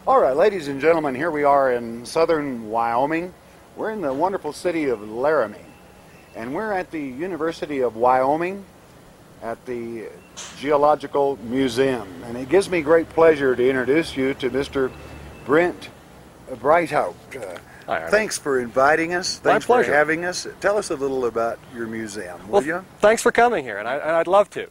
All right, ladies and gentlemen, here we are in southern Wyoming. We're in the wonderful city of Laramie, and we're at the University of Wyoming at the Geological Museum. And it gives me great pleasure to introduce you to Mr. Brent Breithout. Hi, thanks for inviting us. Thanks My for pleasure. having us. Tell us a little about your museum, will you? Thanks for coming here, and I'd love to.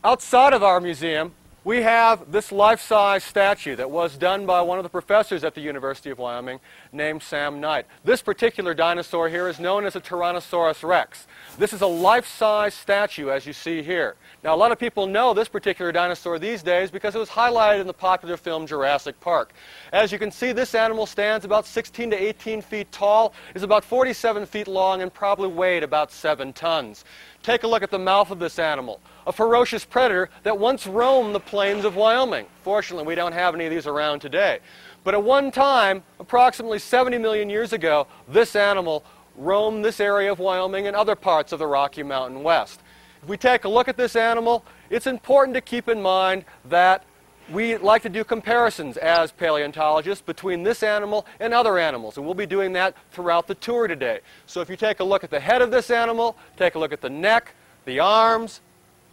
Outside of our museum, we have this life-size statue that was done by one of the professors at the University of Wyoming named Sam Knight. This particular dinosaur here is known as a Tyrannosaurus rex. This is a life-size statue, as you see here. Now, a lot of people know this particular dinosaur these days because it was highlighted in the popular film Jurassic Park. As you can see, this animal stands about 16 to 18 feet tall, is about 47 feet long, and probably weighed about 7 tons. Take a look at the mouth of this animal, a ferocious predator that once roamed the plains of Wyoming. Fortunately, we don't have any of these around today. But at one time, approximately 70 million years ago, this animal roamed this area of Wyoming and other parts of the Rocky Mountain West. If we take a look at this animal, it's important to keep in mind that we like to do comparisons as paleontologists between this animal and other animals, and we'll be doing that throughout the tour today. So if you take a look at the head of this animal, take a look at the neck, the arms,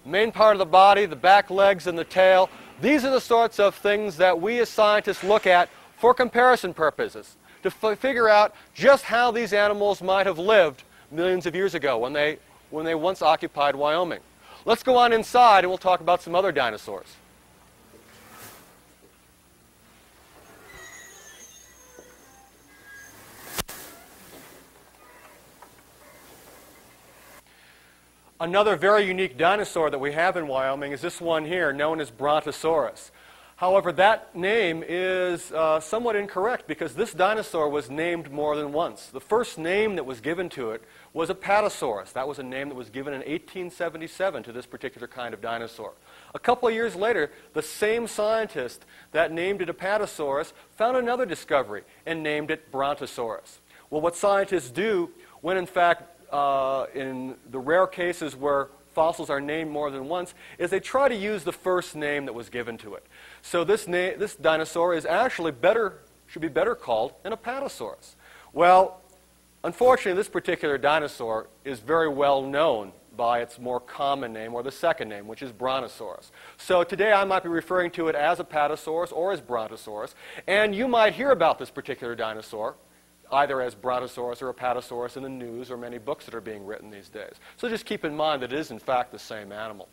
main part of the body, the back legs, and the tail, these are the sorts of things that we as scientists look at for comparison purposes, to figure out just how these animals might have lived millions of years ago when they once occupied Wyoming. Let's go on inside and we'll talk about some other dinosaurs. Another very unique dinosaur that we have in Wyoming is this one here, known as Brontosaurus. However, that name is somewhat incorrect because this dinosaur was named more than once. The first name that was given to it was Apatosaurus. That was a name that was given in 1877 to this particular kind of dinosaur. A couple of years later, the same scientist that named it Apatosaurus found another discovery and named it Brontosaurus. Well, what scientists do when, in fact, in the rare cases where fossils are named more than once, is they try to use the first name that was given to it. So this dinosaur is actually should be better called an Apatosaurus. Well, unfortunately, this particular dinosaur is very well known by its more common name, or the second name, which is Brontosaurus. So today I might be referring to it as Apatosaurus or as Brontosaurus, and you might hear about this particular dinosaur either as Brontosaurus or Apatosaurus in the news or many books that are being written these days. So just keep in mind that it is in fact the same animal.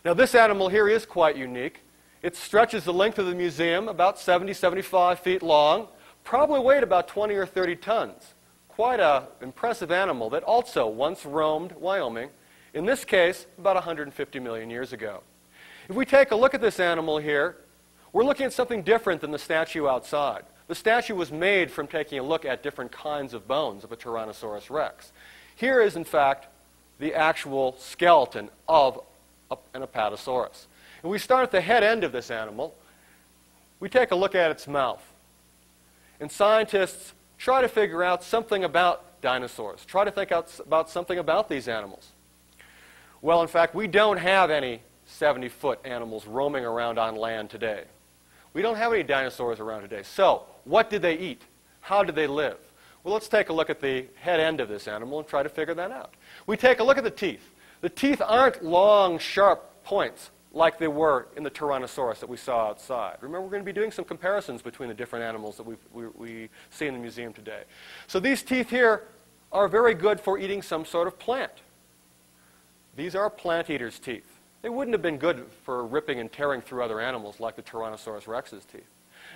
Now this animal here is quite unique. It stretches the length of the museum, about 70, 75 feet long, probably weighed about 20 or 30 tons. Quite an impressive animal that also once roamed Wyoming, in this case about 150 million years ago. If we take a look at this animal here, we're looking at something different than the statue outside. The statue was made from taking a look at different kinds of bones of a Tyrannosaurus rex. Here is, in fact, the actual skeleton of an Apatosaurus. And we start at the head end of this animal. We take a look at its mouth. And scientists try to figure out something about dinosaurs, try to think about something about these animals. Well, in fact, we don't have any 70-foot animals roaming around on land today. We don't have any dinosaurs around today. So, what did they eat? How did they live? Well, let's take a look at the head end of this animal and try to figure that out. We take a look at the teeth. The teeth aren't long, sharp points like they were in the Tyrannosaurus that we saw outside. Remember, we're going to be doing some comparisons between the different animals that we see in the museum today. So these teeth here are very good for eating some sort of plant. These are plant eaters' teeth. They wouldn't have been good for ripping and tearing through other animals like the Tyrannosaurus rex's teeth.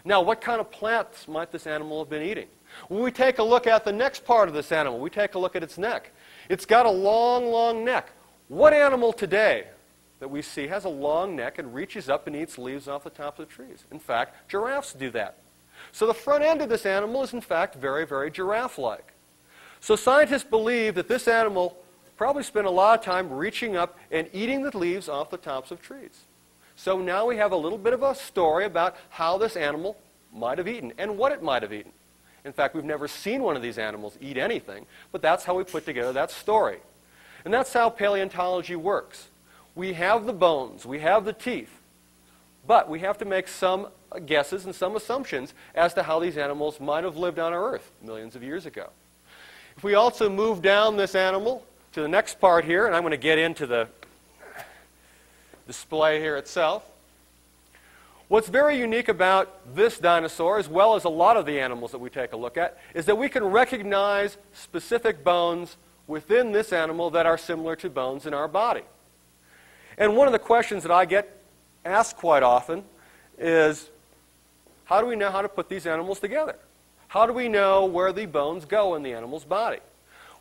Now, what kind of plants might this animal have been eating? When we take a look at the next part of this animal, we take a look at its neck. It's got a long, long neck. What animal today that we see has a long neck and reaches up and eats leaves off the tops of trees? In fact, giraffes do that. So the front end of this animal is, in fact, very, very giraffe-like. So scientists believe that this animal probably spent a lot of time reaching up and eating the leaves off the tops of trees. So now we have a little bit of a story about how this animal might have eaten and what it might have eaten. In fact, we've never seen one of these animals eat anything, but that's how we put together that story. And that's how paleontology works. We have the bones, we have the teeth, But we have to make some guesses and some assumptions as to how these animals might have lived on our Earth millions of years ago. If we also move down this animal to the next part here, and I'm going to get into the display here itself. What's very unique about this dinosaur, as well as a lot of the animals that we take a look at, is that we can recognize specific bones within this animal that are similar to bones in our body. And one of the questions that I get asked quite often is, how do we know how to put these animals together? How do we know where the bones go in the animal's body?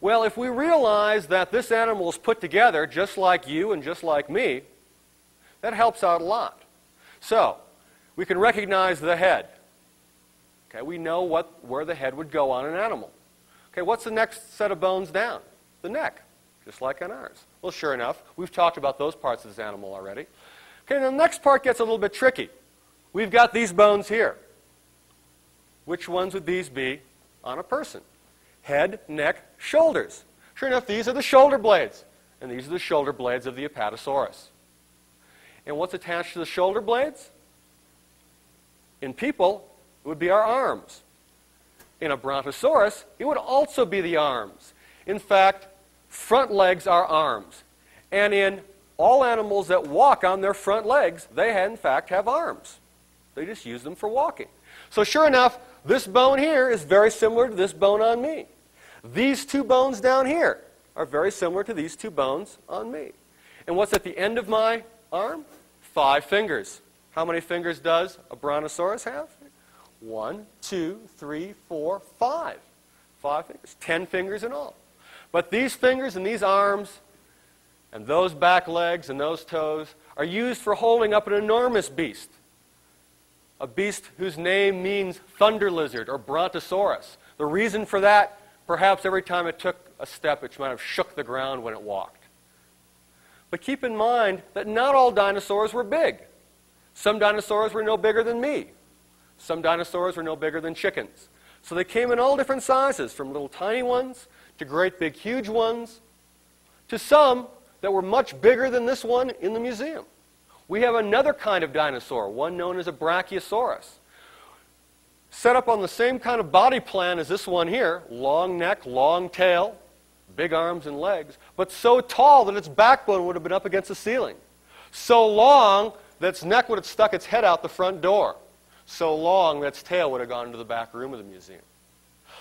Well, if we realize that this animal is put together just like you and just like me, that helps out a lot. So, we can recognize the head. Okay, we know where the head would go on an animal. Okay, what's the next set of bones down? The neck, just like on ours. Well, sure enough, we've talked about those parts of this animal already. Okay, the next part gets a little bit tricky. We've got these bones here. Which ones would these be on a person? Head, neck, shoulders. Sure enough, these are the shoulder blades. And these are the shoulder blades of the Apatosaurus. And what's attached to the shoulder blades? In people, it would be our arms. In a Brontosaurus, it would also be the arms. In fact, front legs are arms. And in all animals that walk on their front legs, they in fact have arms. They just use them for walking. So sure enough, this bone here is very similar to this bone on me. These two bones down here are very similar to these two bones on me. And what's at the end of my arm? 5 fingers. How many fingers does a Brontosaurus have? 1, 2, 3, 4, 5. 5 fingers. 10 fingers in all. But these fingers and these arms and those back legs and those toes are used for holding up an enormous beast. A beast whose name means thunder lizard or Brontosaurus. The reason for that, perhaps every time it took a step, it might have shook the ground when it walked. But keep in mind that not all dinosaurs were big. Some dinosaurs were no bigger than me. Some dinosaurs were no bigger than chickens. So they came in all different sizes, from little tiny ones to great big huge ones, to some that were much bigger than this one in the museum. We have another kind of dinosaur, one known as a Brachiosaurus. Set up on the same kind of body plan as this one here, long neck, long tail, big arms and legs, but so tall that its backbone would have been up against the ceiling. So long that its neck would have stuck its head out the front door. So long that its tail would have gone into the back room of the museum.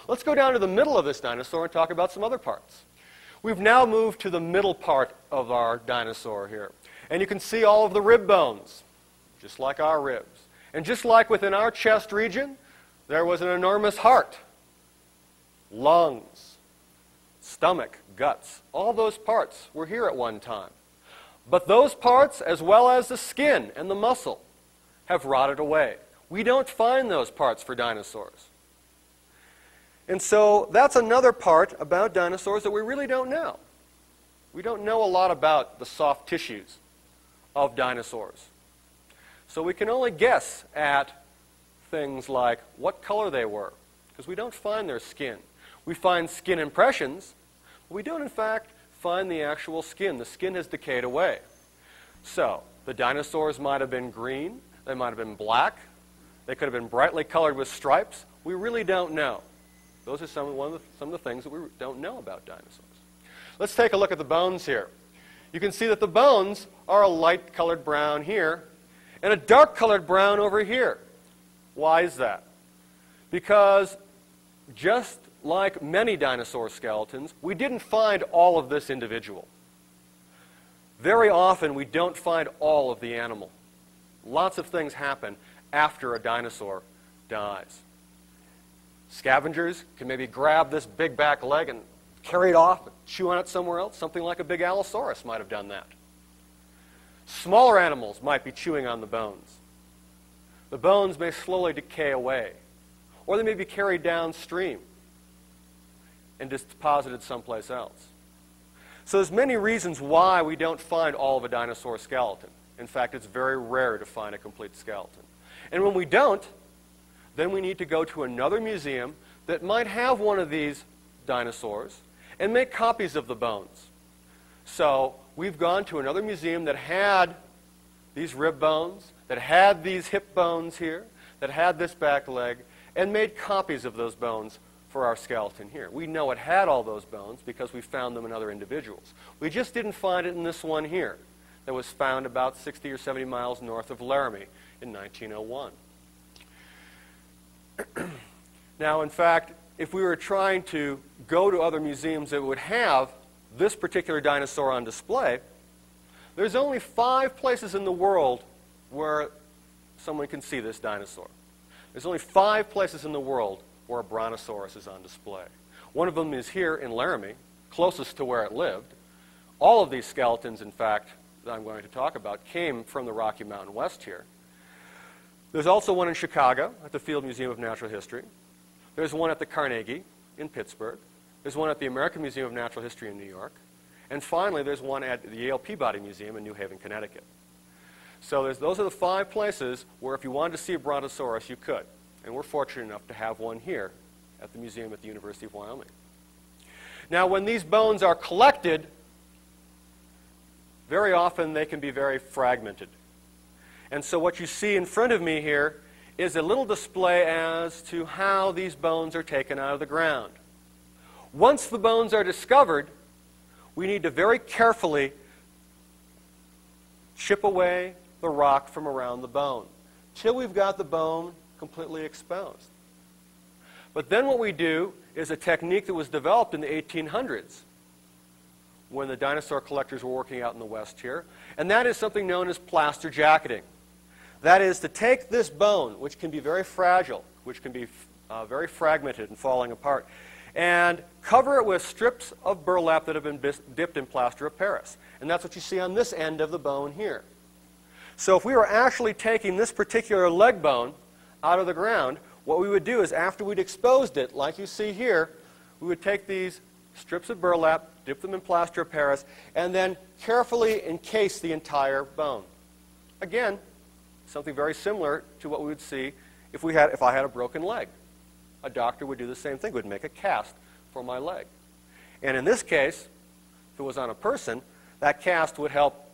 Let's go down to the middle of this dinosaur and talk about some other parts. We've now moved to the middle part of our dinosaur here. And you can see all of the rib bones, just like our ribs. And just like within our chest region, there was an enormous heart, lungs, stomach, guts. All those parts were here at one time. But those parts, as well as the skin and the muscle, have rotted away. We don't find those parts for dinosaurs. And so that's another part about dinosaurs that we really don't know. We don't know a lot about the soft tissues of dinosaurs. So we can only guess at things like what color they were, because we don't find their skin. We find skin impressions, but we don't in fact find the actual skin. The skin has decayed away. So the dinosaurs might have been green, they might have been black, they could have been brightly colored with stripes. We really don't know. Those are some of the things that we don't know about dinosaurs. Let's take a look at the bones here. You can see that the bones are a light-colored brown here and a dark-colored brown over here. Why is that? Because just like many dinosaur skeletons, we didn't find all of this individual. Very often, we don't find all of the animal. Lots of things happen after a dinosaur dies. Scavengers can maybe grab this big back leg and carry it off, chew on it somewhere else. Something like a big Allosaurus might have done that. Smaller animals might be chewing on the bones. The bones may slowly decay away, or they may be carried downstream and deposited someplace else. So there's many reasons why we don't find all of a dinosaur skeleton. In fact, it's very rare to find a complete skeleton. And when we don't, then we need to go to another museum that might have one of these dinosaurs and make copies of the bones. So we've gone to another museum that had these rib bones, that had these hip bones here, that had this back leg, and made copies of those bones for our skeleton here. We know it had all those bones because we found them in other individuals. We just didn't find it in this one here that was found about 60 or 70 miles north of Laramie in 1901. Now, in fact, if we were trying to go to other museums that would have this particular dinosaur on display, there's only 5 places in the world where someone can see this dinosaur. There's only 5 places in the world where a brontosaurus is on display. One of them is here in Laramie, closest to where it lived. All of these skeletons, in fact, that I'm going to talk about came from the Rocky Mountain West here. There's also one in Chicago at the Field Museum of Natural History. There's one at the Carnegie in Pittsburgh. There's one at the American Museum of Natural History in New York. And finally, there's one at the Yale Peabody Museum in New Haven, Connecticut. So those are the 5 places where if you wanted to see a brontosaurus, you could. And we're fortunate enough to have one here at the museum at the University of Wyoming. Now, when these bones are collected, very often they can be very fragmented. And so what you see in front of me here is a little display as to how these bones are taken out of the ground. Once the bones are discovered, we need to very carefully chip away the rock from around the bone till we've got the bone completely exposed. But then what we do is a technique that was developed in the 1800s when the dinosaur collectors were working out in the West here, and that is something known as plaster jacketing. That is to take this bone, which can be very fragile, which can be very fragmented and falling apart, and cover it with strips of burlap that have been dipped in plaster of Paris. And that's what you see on this end of the bone here. So if we were actually taking this particular leg bone out of the ground, what we would do is after we'd exposed it, like you see here, we would take these strips of burlap, dip them in plaster of Paris, and then carefully encase the entire bone. Again, something very similar to what we would see if I had a broken leg. A doctor would do the same thing, would make a cast for my leg. And in this case, if it was on a person, that cast would help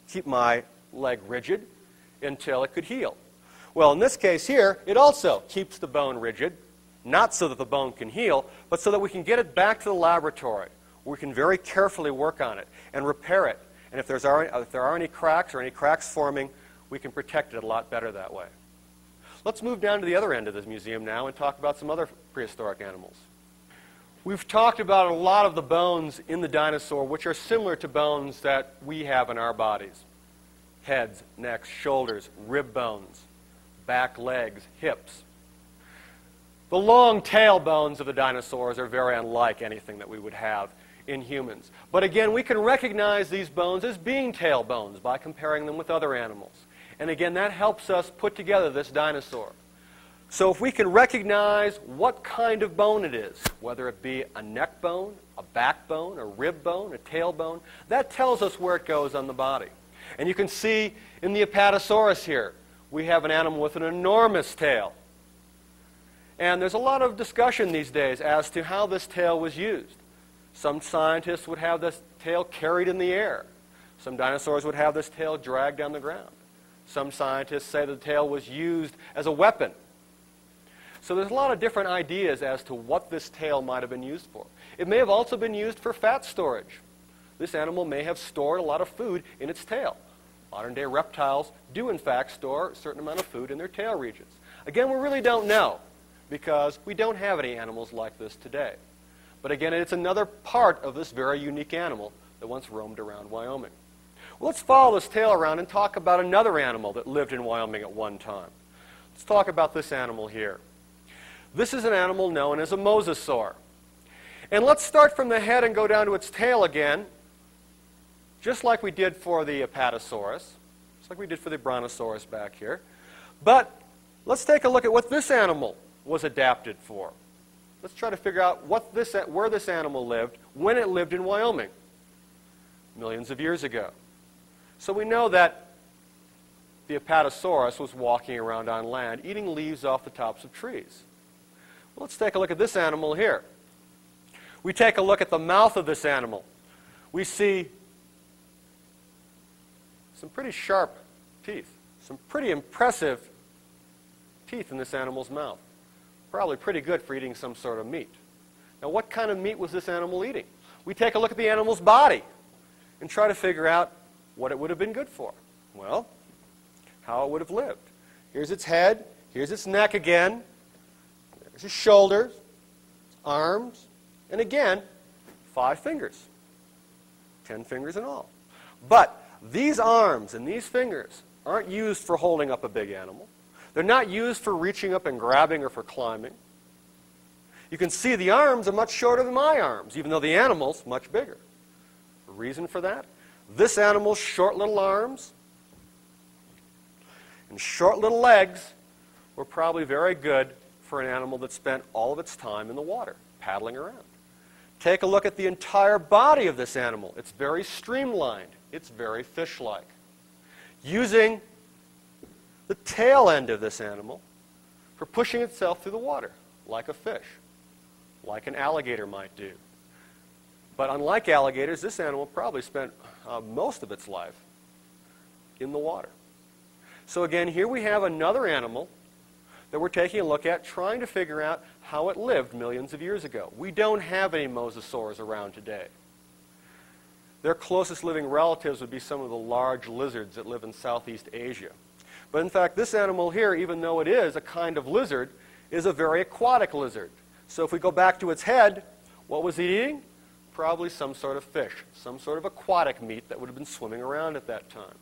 keep my leg rigid until it could heal. Well, in this case here, it also keeps the bone rigid, not so that the bone can heal, but so that we can get it back to the laboratory, where we can very carefully work on it and repair it. And if there are any cracks forming, we can protect it a lot better that way. Let's move down to the other end of this museum now and talk about some other prehistoric animals. We've talked about a lot of the bones in the dinosaur which are similar to bones that we have in our bodies. Heads, necks, shoulders, rib bones, back legs, hips. The long tail bones of the dinosaurs are very unlike anything that we would have in humans. But again, we can recognize these bones as being tail bones by comparing them with other animals. And again, that helps us put together this dinosaur. So if we can recognize what kind of bone it is, whether it be a neck bone, a back bone, a rib bone, a tail bone, that tells us where it goes on the body. And you can see in the Apatosaurus here, we have an animal with an enormous tail. And there's a lot of discussion these days as to how this tail was used. Some scientists would have this tail carried in the air. Some dinosaurs would have this tail dragged down the ground. Some scientists say the tail was used as a weapon. So there's a lot of different ideas as to what this tail might have been used for. It may have also been used for fat storage. This animal may have stored a lot of food in its tail. Modern-day reptiles do, in fact, store a certain amount of food in their tail regions. Again, we really don't know because we don't have any animals like this today. But again, it's another part of this very unique animal that once roamed around Wyoming. Well, let's follow this tail around and talk about another animal that lived in Wyoming at one time. Let's talk about this animal here. This is an animal known as a mosasaur. And let's start from the head and go down to its tail again, just like we did for the Apatosaurus, just like we did for the Brontosaurus back here. But let's take a look at what this animal was adapted for. Let's try to figure out where this animal lived when it lived in Wyoming, millions of years ago. So we know that the Apatosaurus was walking around on land, eating leaves off the tops of trees. Well, let's take a look at this animal here. We take a look at the mouth of this animal. We see some pretty sharp teeth. Some pretty impressive teeth in this animal's mouth. Probably pretty good for eating some sort of meat. Now, what kind of meat was this animal eating? We take a look at the animal's body and try to figure out what it would have been good for. Well, how it would have lived. Here's its head. Here's its neck again. There's its shoulders, its arms, and again, 5 fingers. 10 fingers in all. But these arms and these fingers aren't used for holding up a big animal. They're not used for reaching up and grabbing or for climbing. You can see the arms are much shorter than my arms, even though the animal's much bigger. The reason for that? This animal's short little arms and short little legs were probably very good for an animal that spent all of its time in the water, paddling around. Take a look at the entire body of this animal. It's very streamlined. It's very fish-like. Using the tail end of this animal for pushing itself through the water, like a fish, like an alligator might do. But unlike alligators, this animal probably spent most of its life in the water. So again, here we have another animal that we're taking a look at, trying to figure out how it lived millions of years ago. We don't have any mosasaurs around today. Their closest living relatives would be some of the large lizards that live in Southeast Asia. But in fact, this animal here, even though it is a kind of lizard, is a very aquatic lizard. So if we go back to its head, what was it eating? Probably some sort of fish, some sort of aquatic meat that would have been swimming around at that time.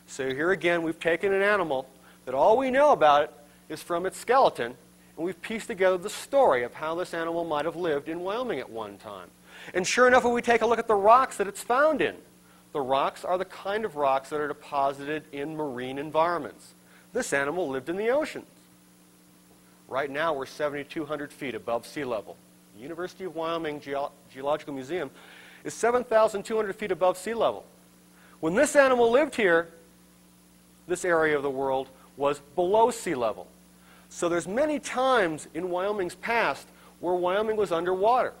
So here again, we've taken an animal that all we know about it is from its skeleton, and we've pieced together the story of how this animal might have lived in Wyoming at one time. And sure enough, when we take a look at the rocks that it's found in, the rocks are the kind of rocks that are deposited in marine environments. This animal lived in the oceans. Right now, we're 7,200 feet above sea level. The University of Wyoming Geological Museum is 7,200 feet above sea level. When this animal lived here, this area of the world was below sea level. So there's many times in Wyoming's past where Wyoming was underwater.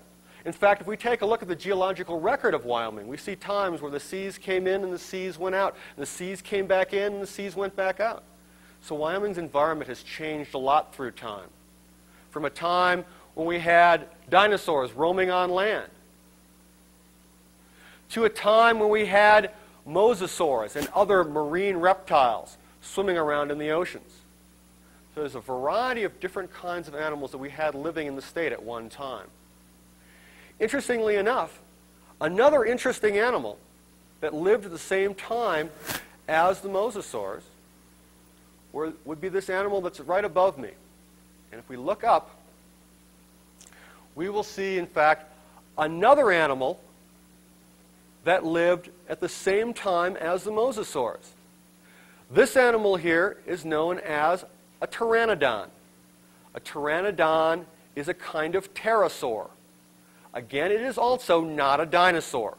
In fact, if we take a look at the geological record of Wyoming, we see times where the seas came in and the seas went out, and the seas came back in and the seas went back out. So Wyoming's environment has changed a lot through time. From a time when we had dinosaurs roaming on land, to a time when we had mosasaurs and other marine reptiles swimming around in the oceans. So there's a variety of different kinds of animals that we had living in the state at one time. Interestingly enough, another interesting animal that lived at the same time as the mosasaurs would be this animal that's right above me. And if we look up, we will see, in fact, another animal that lived at the same time as the mosasaurs. This animal here is known as a pteranodon. A pteranodon is a kind of pterosaur. Again, it is also not a dinosaur.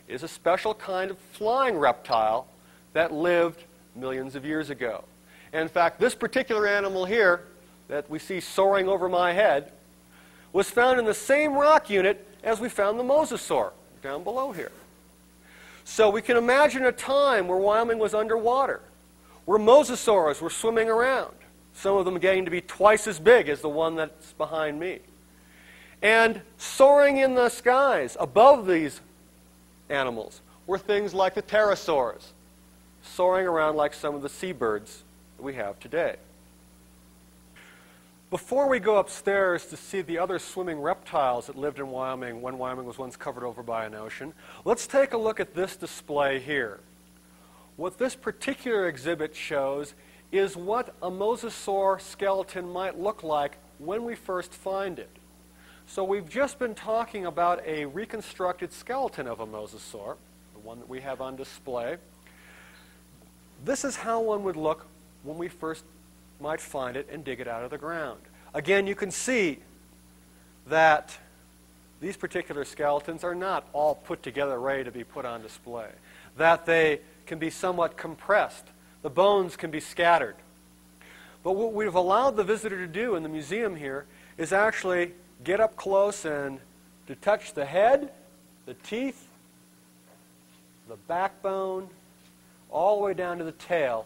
It is a special kind of flying reptile that lived millions of years ago. And in fact, this particular animal here that we see soaring over my head was found in the same rock unit as we found the mosasaur down below here. So we can imagine a time where Wyoming was underwater, where mosasaurs were swimming around, some of them getting to be twice as big as the one that's behind me. And soaring in the skies above these animals were things like the pterosaurs, soaring around like some of the seabirds that we have today. Before we go upstairs to see the other swimming reptiles that lived in Wyoming when Wyoming was once covered over by an ocean, let's take a look at this display here. What this particular exhibit shows is what a mosasaur skeleton might look like when we first find it. So we've just been talking about a reconstructed skeleton of a mosasaur, the one that we have on display. This is how one would look when we first might find it and dig it out of the ground. Again, you can see that these particular skeletons are not all put together ready to be put on display, that they can be somewhat compressed. The bones can be scattered. But what we've allowed the visitor to do in the museum here is actually get up close and to touch the head, the teeth, the backbone, all the way down to the tail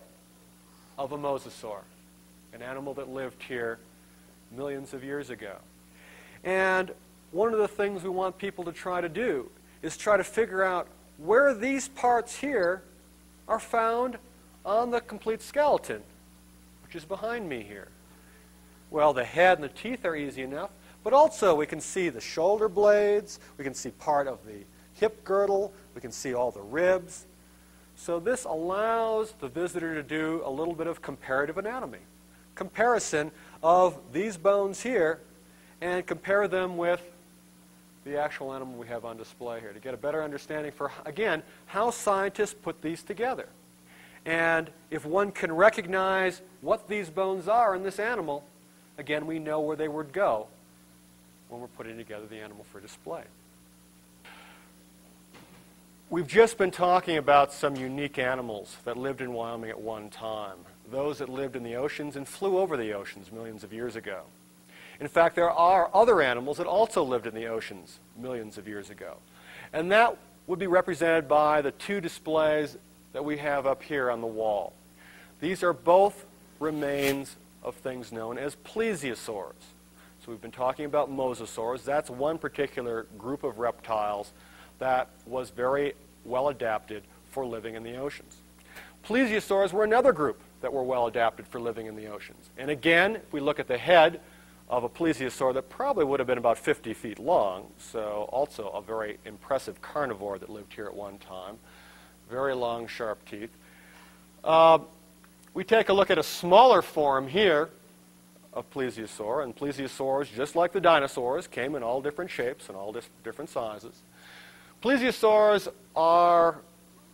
of a mosasaur, an animal that lived here millions of years ago. And one of the things we want people to try to do is try to figure out where these parts here are found on the complete skeleton, which is behind me here. Well, the head and the teeth are easy enough, but also we can see the shoulder blades, we can see part of the hip girdle, we can see all the ribs. So this allows the visitor to do a little bit of comparative anatomy. Comparison of these bones here and compare them with the actual animal we have on display here to get a better understanding for, again, how scientists put these together. And if one can recognize what these bones are in this animal, again, we know where they would go when we're putting together the animal for display. We've just been talking about some unique animals that lived in Wyoming at one time, those that lived in the oceans and flew over the oceans millions of years ago. In fact, there are other animals that also lived in the oceans millions of years ago. And that would be represented by the two displays that we have up here on the wall. These are both remains of things known as plesiosaurs. So we've been talking about mosasaurs. That's one particular group of reptiles that was very well adapted for living in the oceans. Plesiosaurs were another group that were well adapted for living in the oceans. And again, if we look at the head of a plesiosaur that probably would have been about 50 feet long, so also a very impressive carnivore that lived here at one time, very long, sharp teeth. We take a look at a smaller form here of plesiosaur, and plesiosaurs, just like the dinosaurs, came in all different shapes and all different sizes. Plesiosaurs are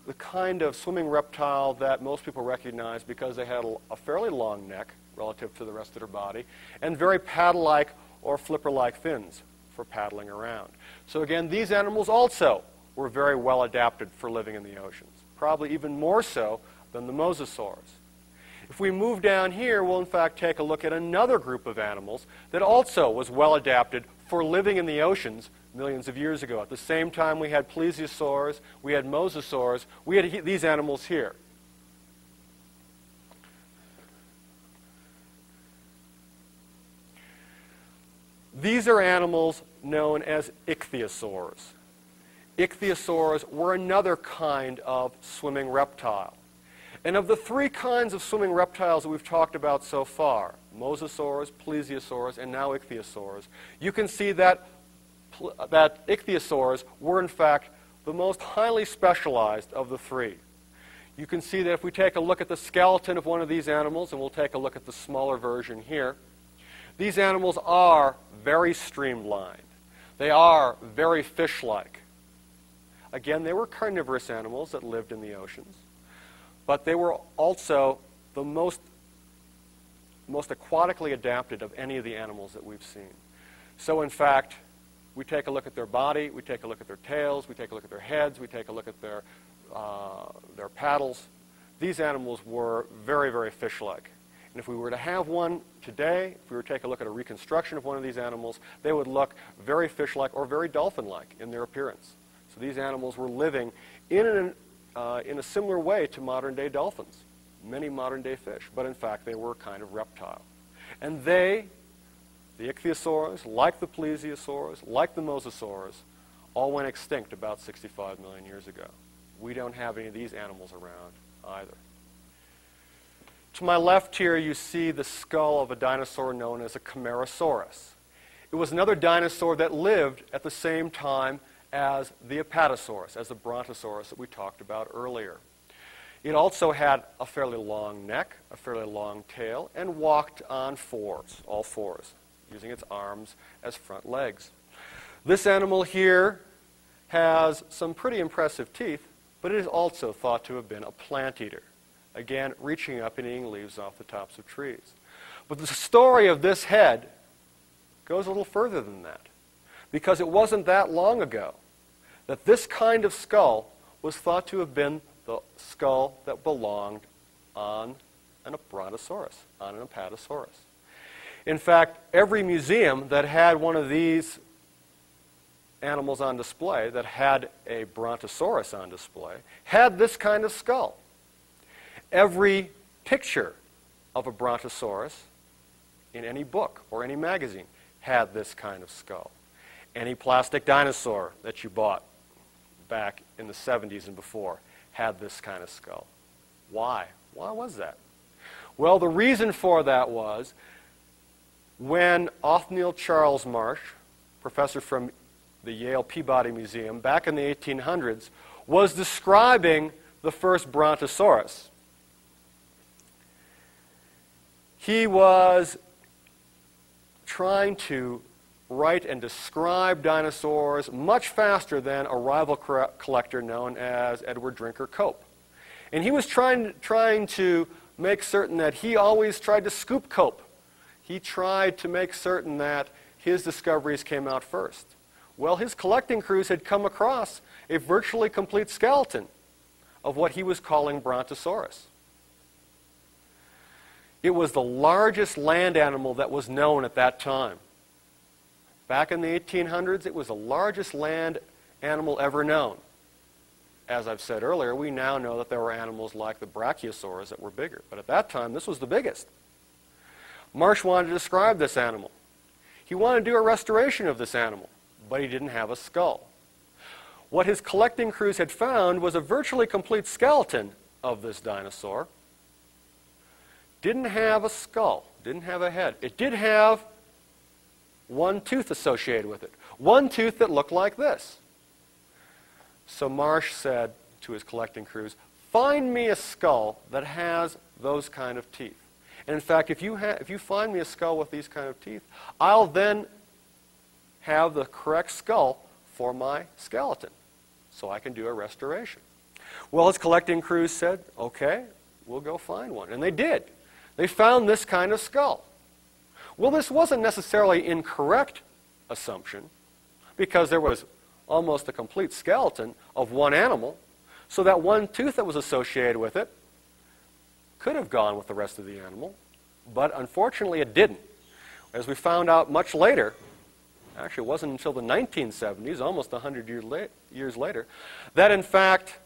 the kind of swimming reptile that most people recognize because they had a fairly long neck relative to the rest of their body and very paddle-like or flipper-like fins for paddling around. So again, these animals also were very well adapted for living in the oceans, probably even more so than the mosasaurs. If we move down here, we'll in fact take a look at another group of animals that also was well adapted for living in the oceans millions of years ago. At the same time we had plesiosaurs, we had mosasaurs, we had these animals here. These are animals known as ichthyosaurs. Ichthyosaurs were another kind of swimming reptile. And of the three kinds of swimming reptiles that we've talked about so far, mosasaurs, plesiosaurs, and now ichthyosaurs, you can see that ichthyosaurs were in fact the most highly specialized of the three. You can see that if we take a look at the skeleton of one of these animals, and we'll take a look at the smaller version here, these animals are very streamlined. They are very fish-like. Again, they were carnivorous animals that lived in the oceans, but they were also the most aquatically adapted of any of the animals that we've seen. So in fact, we take a look at their body, we take a look at their tails, we take a look at their heads, we take a look at their paddles. These animals were very, very fish-like. And if we were to have one today, if we were to take a look at a reconstruction of one of these animals, they would look very fish-like or very dolphin-like in their appearance. So these animals were living in a similar way to modern-day dolphins, many modern-day fish, but in fact they were kind of reptile. And they, the ichthyosaurs, like the plesiosaurs, like the mosasaurs, all went extinct about 65 million years ago. We don't have any of these animals around either. To my left here, you see the skull of a dinosaur known as a Camarasaurus. It was another dinosaur that lived at the same time as the Apatosaurus, as the Brontosaurus that we talked about earlier. It also had a fairly long neck, a fairly long tail, and walked on fours, all fours, using its arms as front legs. This animal here has some pretty impressive teeth, but it is also thought to have been a plant eater. Again, reaching up and eating leaves off the tops of trees. But the story of this head goes a little further than that, because it wasn't that long ago that this kind of skull was thought to have been the skull that belonged on an Brontosaurus, on an Apatosaurus. In fact, every museum that had one of these animals on display, that had a Brontosaurus on display, had this kind of skull. every picture of a brontosaurus in any book or any magazine had this kind of skull. Any plastic dinosaur that you bought back in the 70s and before had this kind of skull. Why? Why was that? Well, the reason for that was when Othniel Charles Marsh, professor from the Yale Peabody Museum, back in the 1800s, was describing the first brontosaurus. He was trying to write and describe dinosaurs much faster than a rival collector known as Edward Drinker Cope. And he was trying to make certain that he always tried to scoop Cope. He tried to make certain that his discoveries came out first. Well, his collecting crews had come across a virtually complete skeleton of what he was calling Brontosaurus. It was the largest land animal that was known at that time. Back in the 1800s, it was the largest land animal ever known. As I've said earlier, we now know that there were animals like the brachiosaurs that were bigger. But at that time, this was the biggest. Marsh wanted to describe this animal. He wanted to do a restoration of this animal, but he didn't have a skull. What his collecting crews had found was a virtually complete skeleton of this dinosaur. Didn't have a skull, didn't have a head. It did have one tooth associated with it. One tooth that looked like this. So Marsh said to his collecting crews, find me a skull that has those kind of teeth. And in fact, if you find me a skull with these kind of teeth, I'll then have the correct skull for my skeleton, so I can do a restoration. Well, his collecting crews said, okay, we'll go find one. And they did. They found this kind of skull. Well, this wasn't necessarily an incorrect assumption, because there was almost a complete skeleton of one animal, so that one tooth that was associated with it could have gone with the rest of the animal, but unfortunately it didn't. As we found out much later, actually it wasn't until the 1970s, almost 100 years later, that in fact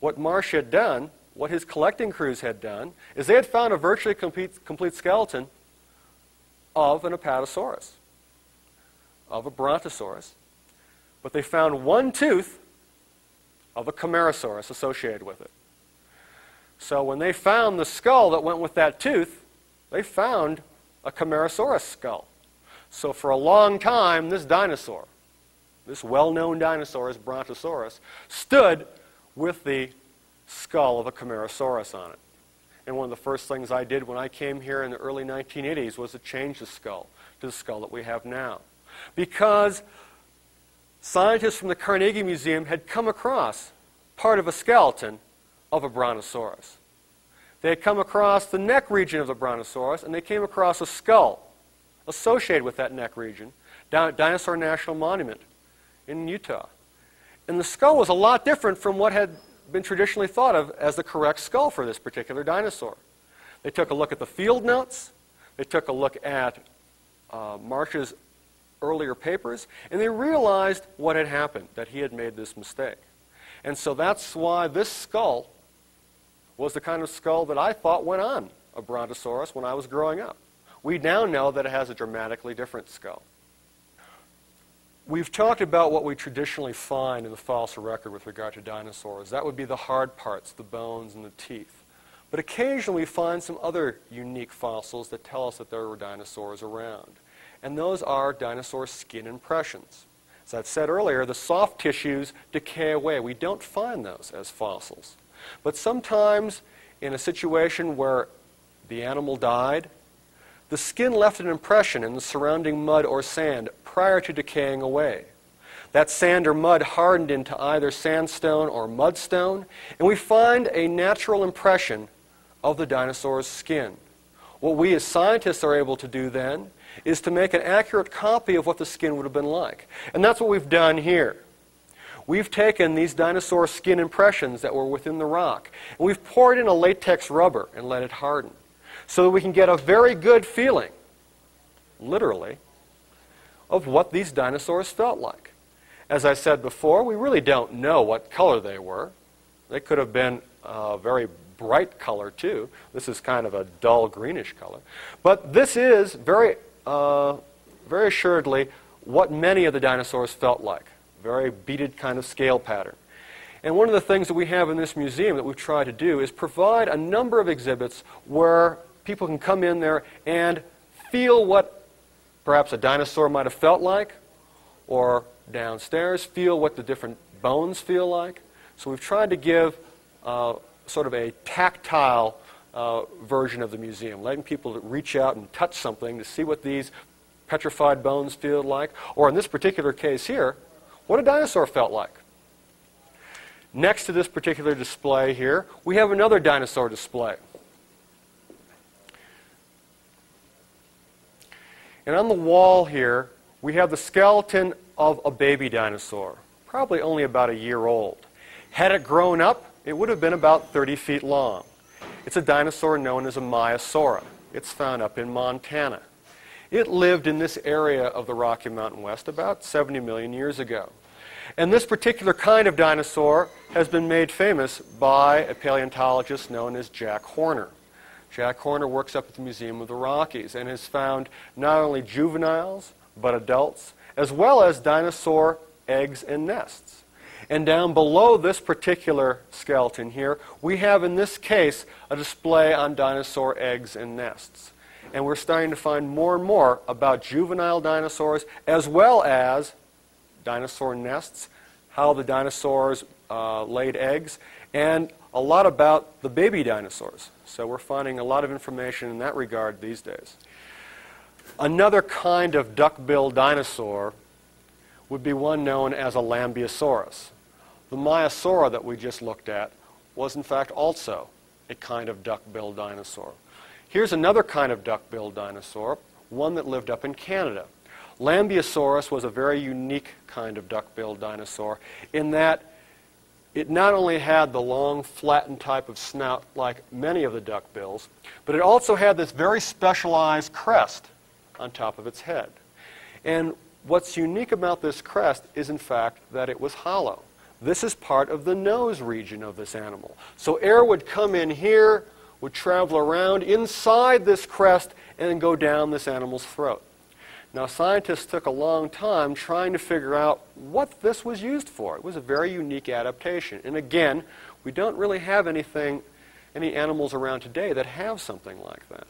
what Marsh had done, what his collecting crews had done, is they had found a virtually complete skeleton of an apatosaurus, of a brontosaurus, but they found one tooth of a camarasaurus associated with it. So when they found the skull that went with that tooth, they found a camarasaurus skull. So for a long time, this dinosaur, this well-known dinosaur, as Brontosaurus, stood with the skull of a camarasaurus on it. And one of the first things I did when I came here in the early 1980s was to change the skull to the skull that we have now. Because scientists from the Carnegie Museum had come across part of a skeleton of a brontosaurus. They had come across the neck region of the brontosaurus, and they came across a skull associated with that neck region down at Dinosaur National Monument in Utah. And the skull was a lot different from what had been traditionally thought of as the correct skull for this particular dinosaur. They took a look at the field notes, they took a look at Marsh's earlier papers, and they realized what had happened, that he had made this mistake. And so that's why this skull was the kind of skull that I thought went on a brontosaurus when I was growing up. We now know that it has a dramatically different skull. We've talked about what we traditionally find in the fossil record with regard to dinosaurs. That would be the hard parts, the bones and the teeth. But occasionally we find some other unique fossils that tell us that there were dinosaurs around. And those are dinosaur skin impressions. As I've said earlier, the soft tissues decay away. We don't find those as fossils. But sometimes in a situation where the animal died, the skin left an impression in the surrounding mud or sand prior to decaying away. That sand or mud hardened into either sandstone or mudstone, and we find a natural impression of the dinosaur's skin. What we as scientists are able to do then is to make an accurate copy of what the skin would have been like. And that's what we've done here. We've taken these dinosaur skin impressions that were within the rock, and we've poured in a latex rubber and let it harden, so that we can get a very good feeling, literally, of what these dinosaurs felt like. As I said before, we really don't know what color they were. They could have been very bright color too. This is kind of a dull greenish color. But this is very assuredly what many of the dinosaurs felt like. Very beaded kind of scale pattern. And one of the things that we have in this museum that we've tried to do is provide a number of exhibits where people can come in there and feel what perhaps a dinosaur might have felt like, or downstairs, feel what the different bones feel like. So we've tried to give sort of a tactile version of the museum, letting people reach out and touch something to see what these petrified bones feel like, or in this particular case here, what a dinosaur felt like. Next to this particular display here, we have another dinosaur display. And on the wall here, we have the skeleton of a baby dinosaur, probably only about a year old. Had it grown up, it would have been about 30 feet long. It's a dinosaur known as a Maiasaura. It's found up in Montana. It lived in this area of the Rocky Mountain West about 70 million years ago. And this particular kind of dinosaur has been made famous by a paleontologist known as Jack Horner. Jack Horner works up at the Museum of the Rockies and has found not only juveniles, but adults, as well as dinosaur eggs and nests. And down below this particular skeleton here, we have in this case a display on dinosaur eggs and nests. And we're starting to find more and more about juvenile dinosaurs as well as dinosaur nests, how the dinosaurs laid eggs, and a lot about the baby dinosaurs. So we're finding a lot of information in that regard these days. Another kind of duck-billed dinosaur would be one known as a Lambeosaurus. The Maiasaura that we just looked at was in fact also a kind of duck-billed dinosaur. Here's another kind of duck-billed dinosaur, one that lived up in Canada. Lambeosaurus was a very unique kind of duck-billed dinosaur in that it not only had the long, flattened type of snout like many of the duck-bills, but it also had this very specialized crest on top of its head. And what's unique about this crest is, in fact, that it was hollow. This is part of the nose region of this animal. So air would come in here, would travel around inside this crest, and then go down this animal's throat. Now, scientists took a long time trying to figure out what this was used for. It was a very unique adaptation. And again, we don't really have any animals around today that have something like that.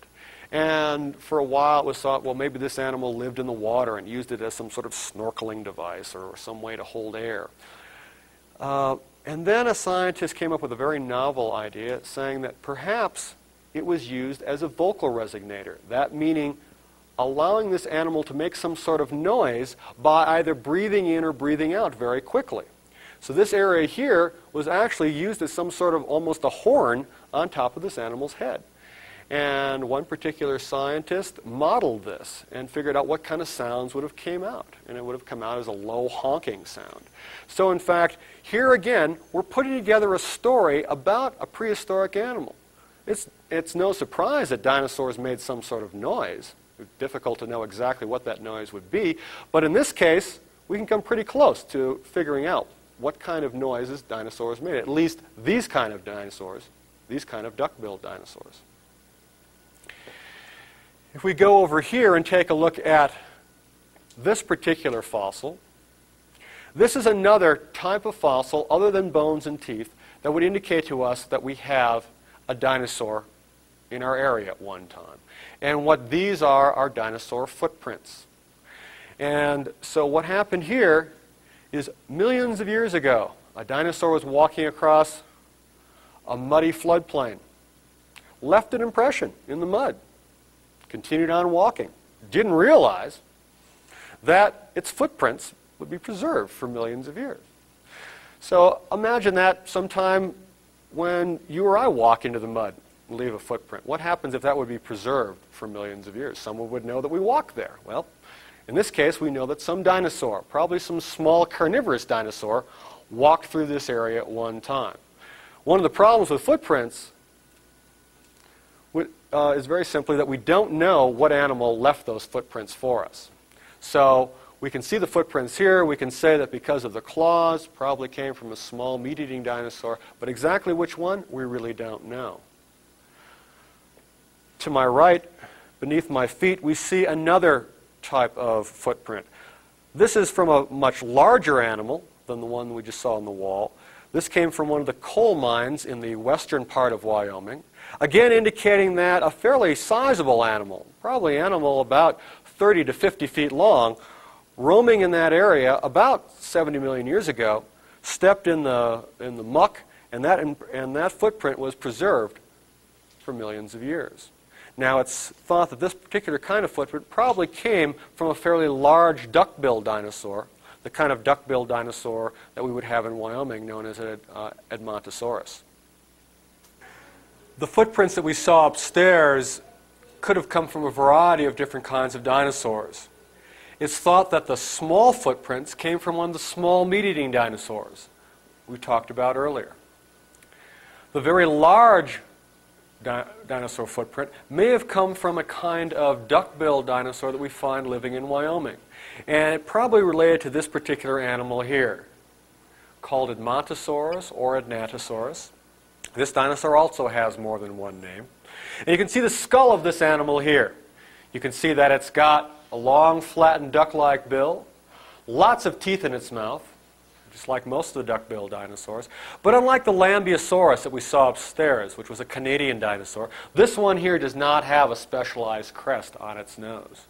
And for a while it was thought, well, maybe this animal lived in the water and used it as some sort of snorkeling device or some way to hold air. And then a scientist came up with a very novel idea saying that perhaps it was used as a vocal resonator. That meaning allowing this animal to make some sort of noise by either breathing in or breathing out very quickly. So this area here was actually used as some sort of almost a horn on top of this animal's head. And one particular scientist modeled this and figured out what kind of sounds would have came out. And it would have come out as a low honking sound. So in fact, here again, we're putting together a story about a prehistoric animal. It's no surprise that dinosaurs made some sort of noise. It's difficult to know exactly what that noise would be. But in this case, we can come pretty close to figuring out what kind of noises dinosaurs made. At least these kind of dinosaurs, these kind of duck-billed dinosaurs. If we go over here and take a look at this particular fossil, this is another type of fossil other than bones and teeth that would indicate to us that we have a dinosaur in our area at one time. And what these are dinosaur footprints. And so what happened here is millions of years ago, a dinosaur was walking across a muddy floodplain, left an impression in the mud, continued on walking, didn't realize that its footprints would be preserved for millions of years. So imagine that sometime when you or I walk into the mud and leave a footprint. What happens if that would be preserved for millions of years? Someone would know that we walked there. Well, in this case, we know that some dinosaur, probably some small carnivorous dinosaur, walked through this area at one time. One of the problems with footprints is very simply that we don't know what animal left those footprints for us. So We can see the footprints here. We can say that because of the claws, probably came from a small meat-eating dinosaur, but exactly which one, we really don't know. To my right, beneath my feet, we see another type of footprint. This is from a much larger animal than the one we just saw on the wall. This came from one of the coal mines in the western part of Wyoming, again indicating that a fairly sizable animal, probably an animal about 30 to 50 feet long, roaming in that area about 70 million years ago, stepped in the muck, and that footprint was preserved for millions of years. Now, it's thought that this particular kind of footprint probably came from a fairly large duck-billed dinosaur, the kind of duck-billed dinosaur that we would have in Wyoming, known as an Edmontosaurus. The footprints that we saw upstairs could have come from a variety of different kinds of dinosaurs. It's thought that the small footprints came from one of the small meat-eating dinosaurs we talked about earlier. The very large dinosaur footprint may have come from a kind of duck-billed dinosaur that we find living in Wyoming. And it probably related to this particular animal here, called Edmontosaurus or Ednatosaurus. This dinosaur also has more than one name. And you can see the skull of this animal here. You can see that it's got a long, flattened duck-like bill, lots of teeth in its mouth, just like most of the duck-billed dinosaurs. But unlike the Lambeosaurus that we saw upstairs, which was a Canadian dinosaur, this one here does not have a specialized crest on its nose.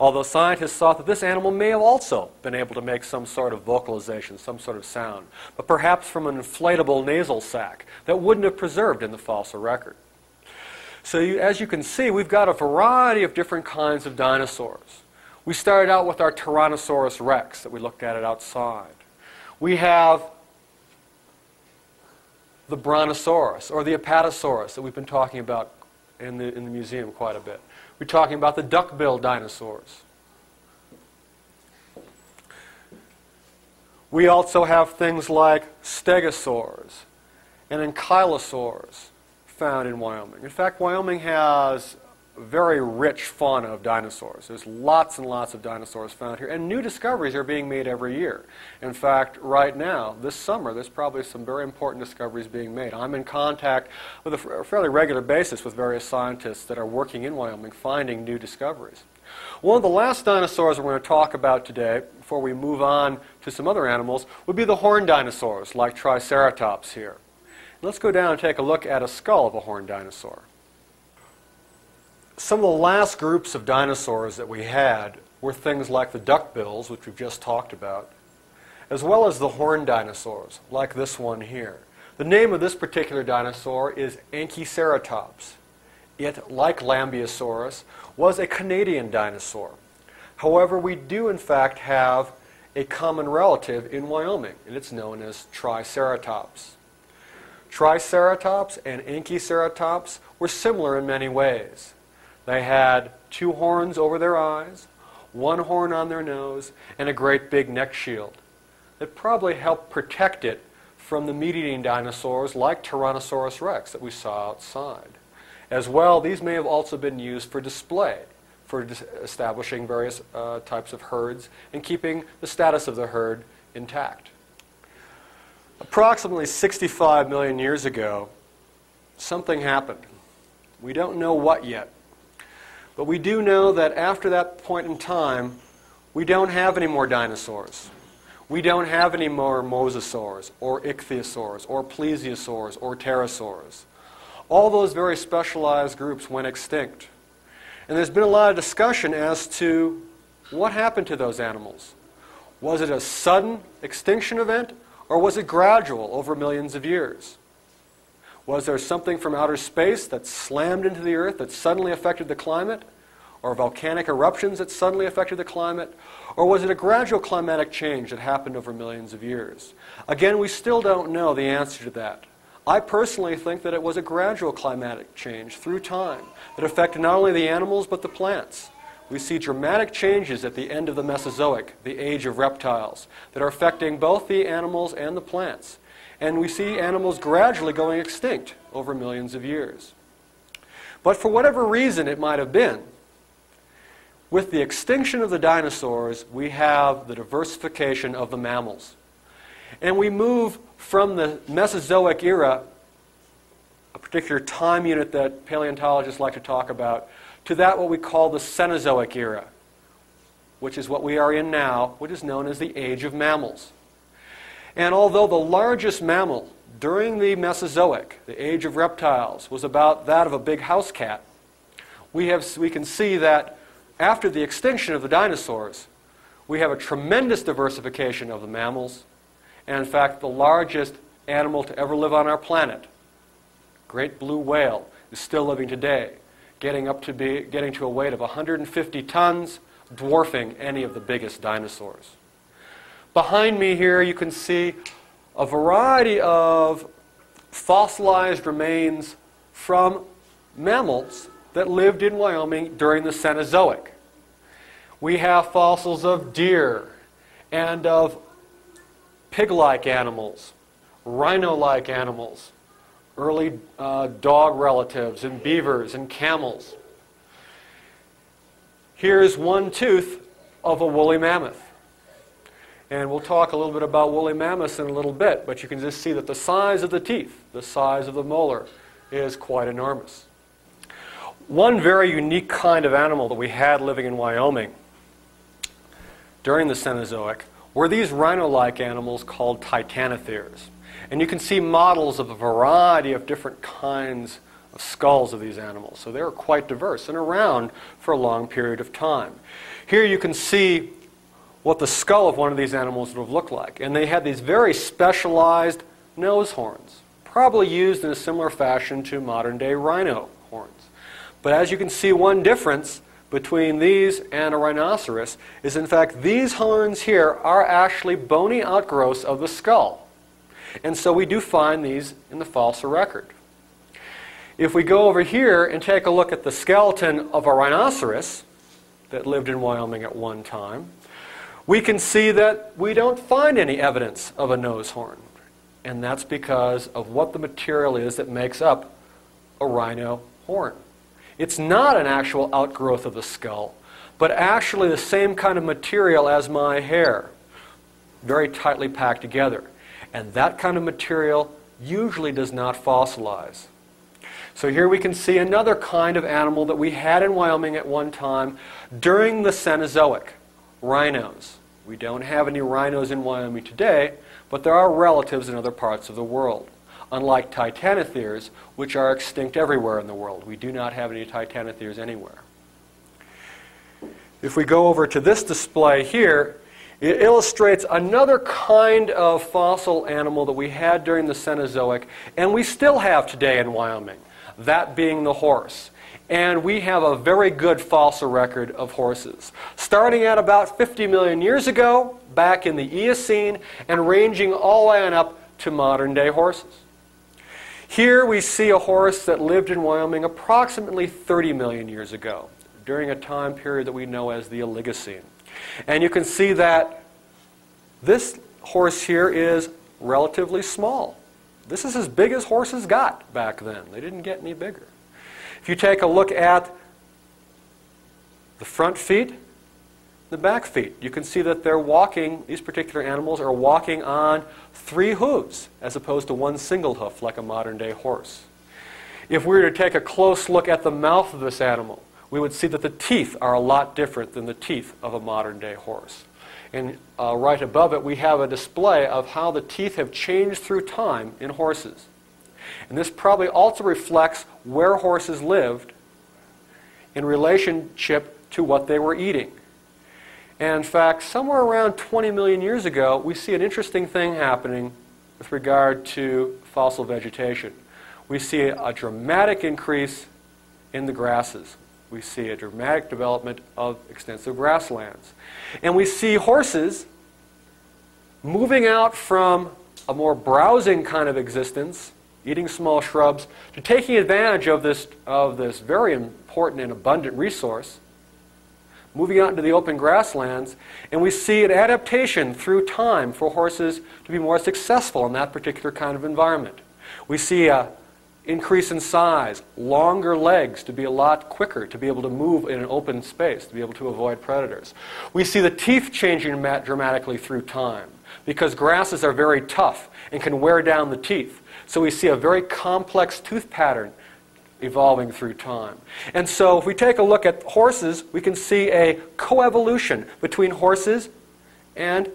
Although scientists thought that this animal may have also been able to make some sort of vocalization, some sort of sound, but perhaps from an inflatable nasal sac that wouldn't have preserved in the fossil record. So as you can see, we've got a variety of different kinds of dinosaurs. We started out with our Tyrannosaurus rex that we looked at outside. We have the Brontosaurus, or the Apatosaurus, that we've been talking about in the museum quite a bit. We're talking about the duck-billed dinosaurs. We also have things like stegosaurs and ankylosaurs found in Wyoming. In fact, Wyoming has a very rich fauna of dinosaurs. There's lots and lots of dinosaurs found here, and new discoveries are being made every year. In fact, right now, this summer, there's probably some very important discoveries being made. I'm in contact with a fairly regular basis with various scientists that are working in Wyoming, finding new discoveries. One of the last dinosaurs we're going to talk about today, before we move on to some other animals, would be the horned dinosaurs, like Triceratops here. Let's go down and take a look at a skull of a horned dinosaur. Some of the last groups of dinosaurs that we had were things like the duckbills, which we've just talked about, as well as the horned dinosaurs, like this one here. The name of this particular dinosaur is Anchiceratops. It, like Lambeosaurus, was a Canadian dinosaur. However, we do in fact have a common relative in Wyoming, and it's known as Triceratops. Triceratops and Anchiceratops were similar in many ways. They had two horns over their eyes, one horn on their nose, and a great big neck shield. It probably helped protect it from the meat-eating dinosaurs like Tyrannosaurus rex that we saw outside. As well, these may have also been used for display, for establishing various types of herds and keeping the status of the herd intact. Approximately 65 million years ago, something happened. We don't know what yet. But we do know that after that point in time, we don't have any more dinosaurs. We don't have any more mosasaurs, or ichthyosaurs, or plesiosaurs, or pterosaurs. All those very specialized groups went extinct. And there's been a lot of discussion as to what happened to those animals. Was it a sudden extinction event, or was it gradual over millions of years? Was there something from outer space that slammed into the Earth that suddenly affected the climate? Or volcanic eruptions that suddenly affected the climate? Or was it a gradual climatic change that happened over millions of years? Again, we still don't know the answer to that. I personally think that it was a gradual climatic change through time that affected not only the animals but the plants. We see dramatic changes at the end of the Mesozoic, the age of reptiles, that are affecting both the animals and the plants. And we see animals gradually going extinct over millions of years. But for whatever reason it might have been, with the extinction of the dinosaurs, we have the diversification of the mammals. And we move from the Mesozoic era, a particular time unit that paleontologists like to talk about, to that what we call the Cenozoic era, which is what we are in now, which is known as the Age of Mammals. And although the largest mammal during the Mesozoic, the Age of Reptiles, was about that of a big house cat, we can see that after the extinction of the dinosaurs, we have a tremendous diversification of the mammals. And in fact, the largest animal to ever live on our planet, great blue whale, is still living today, getting to a weight of 150 tons, dwarfing any of the biggest dinosaurs. Behind me here you can see a variety of fossilized remains from mammals that lived in Wyoming during the Cenozoic. We have fossils of deer and of pig-like animals, rhino-like animals, early dog relatives, and beavers and camels. Here's one tooth of a woolly mammoth. And we'll talk a little bit about woolly mammoths in a little bit, but you can just see that the size of the teeth, the size of the molar, is quite enormous. One very unique kind of animal that we had living in Wyoming during the Cenozoic were these rhino-like animals called titanotheres. And you can see models of a variety of different kinds of skulls of these animals. So they were quite diverse and around for a long period of time. Here you can see what the skull of one of these animals would have looked like. And they had these very specialized nose horns, probably used in a similar fashion to modern-day rhino horns. But as you can see, one difference between these and a rhinoceros is, in fact, these horns here are actually bony outgrowths of the skull. And so we do find these in the fossil record. If we go over here and take a look at the skeleton of a rhinoceros that lived in Wyoming at one time, we can see that we don't find any evidence of a nose horn. And that's because of what the material is that makes up a rhino horn. It's not an actual outgrowth of the skull, but actually the same kind of material as my hair, very tightly packed together. And that kind of material usually does not fossilize. So here we can see another kind of animal that we had in Wyoming at one time during the Cenozoic, rhinos. We don't have any rhinos in Wyoming today, but there are relatives in other parts of the world. Unlike titanotheres, which are extinct everywhere in the world. We do not have any titanotheres anywhere. If we go over to this display here, it illustrates another kind of fossil animal that we had during the Cenozoic, and we still have today in Wyoming, that being the horse. And we have a very good fossil record of horses, starting at about 50 million years ago, back in the Eocene, and ranging all the way on up to modern-day horses. Here we see a horse that lived in Wyoming approximately 30 million years ago, during a time period that we know as the Oligocene. And you can see that this horse here is relatively small. This is as big as horses got back then. They didn't get any bigger. If you take a look at the front feet, the back feet, you can see that they're walking, these particular animals are walking on 3 hooves as opposed to one single hoof like a modern-day horse. If we were to take a close look at the mouth of this animal, we would see that the teeth are a lot different than the teeth of a modern-day horse. And right above it, we have a display of how the teeth have changed through time in horses. And this probably also reflects where horses lived in relationship to what they were eating. And in fact, somewhere around 20 million years ago, we see an interesting thing happening with regard to fossil vegetation. We see a dramatic increase in the grasses. We see a dramatic development of extensive grasslands. And we see horses moving out from a more browsing kind of existence, eating small shrubs, to taking advantage of this very important and abundant resource, moving out into the open grasslands, and we see an adaptation through time for horses to be more successful in that particular kind of environment. We see a increase in size, longer legs to be a lot quicker, to be able to move in an open space, to be able to avoid predators. We see the teeth changing dramatically through time because grasses are very tough and can wear down the teeth. So we see a very complex tooth pattern evolving through time. And so if we take a look at horses, we can see a coevolution between horses and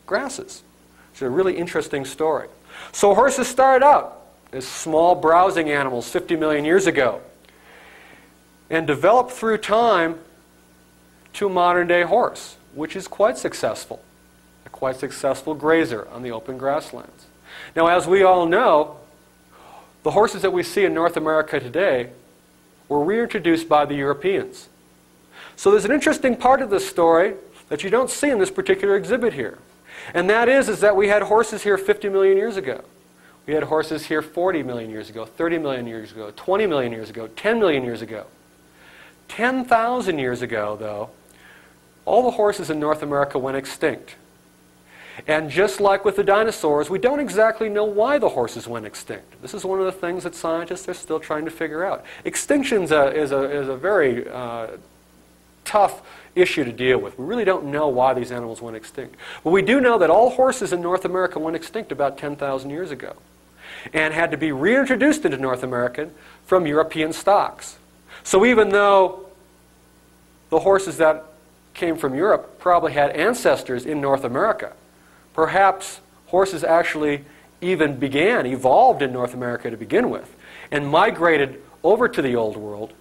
grasses. It's a really interesting story. So horses started out as small browsing animals 50 million years ago and developed through time to a modern-day horse, which is quite successful, a quite successful grazer on the open grasslands. Now, as we all know, the horses that we see in North America today were reintroduced by the Europeans. So there's an interesting part of this story that you don't see in this particular exhibit here. And that is that we had horses here 50 million years ago. We had horses here 40 million years ago, 30 million years ago, 20 million years ago, 10 million years ago. 10,000 years ago, though, all the horses in North America went extinct. And just like with the dinosaurs, we don't exactly know why the horses went extinct. This is one of the things that scientists are still trying to figure out. Extinction is a very tough issue to deal with. We really don't know why these animals went extinct. But we do know that all horses in North America went extinct about 10,000 years ago and had to be reintroduced into North America from European stocks. So even though the horses that came from Europe probably had ancestors in North America, perhaps horses actually even evolved in North America to begin with, and migrated over to the Old World.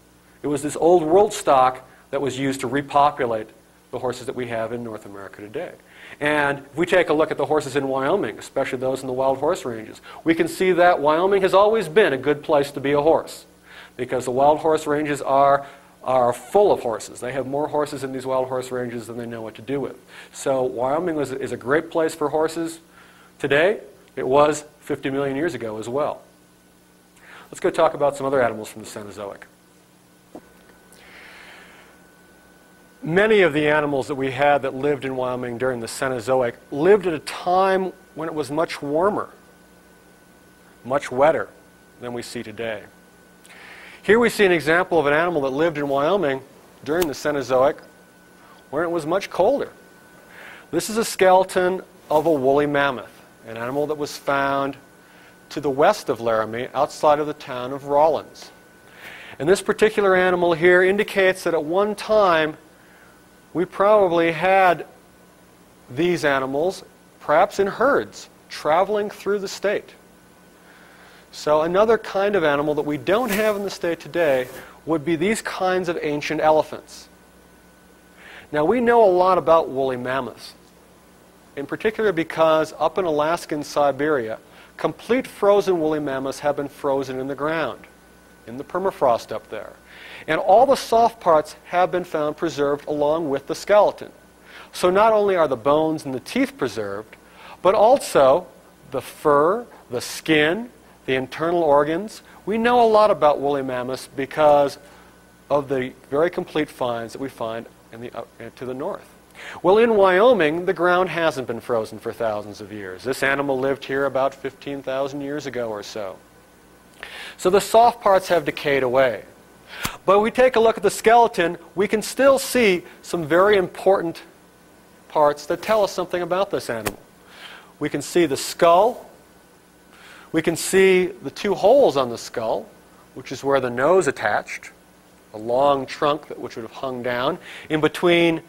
It was this Old World stock that was used to repopulate the horses that we have in North America today. And if we take a look at the horses in Wyoming, especially those in the wild horse ranges, we can see that Wyoming has always been a good place to be a horse because the wild horse ranges are full of horses. They have more horses in these wild horse ranges than they know what to do with. So Wyoming is a great place for horses today. It was 50 million years ago as well. Let's go talk about some other animals from the Cenozoic. Many of the animals that we had that lived in Wyoming during the Cenozoic lived at a time when it was much warmer, much wetter than we see today. Here we see an example of an animal that lived in Wyoming during the Cenozoic where it was much colder. This is a skeleton of a woolly mammoth, an animal that was found to the west of Laramie outside of the town of Rawlins. And this particular animal here indicates that at one time we probably had these animals, perhaps in herds, traveling through the state. So another kind of animal that we don't have in the state today would be these kinds of ancient elephants. Now we know a lot about woolly mammoths, in particular because up in Alaska and Siberia, complete frozen woolly mammoths have been frozen in the ground, in the permafrost up there. And all the soft parts have been found preserved along with the skeleton. So not only are the bones and the teeth preserved, but also the fur, the skin, the internal organs. We know a lot about woolly mammoths because of the very complete finds that we find to the north. Well, in Wyoming, the ground hasn't been frozen for thousands of years. This animal lived here about 15,000 years ago or so. So the soft parts have decayed away. But when we take a look at the skeleton, we can still see some very important parts that tell us something about this animal. We can see the skull. We can see the two holes on the skull, which is where the nose attached, a long trunk which would have hung down, in between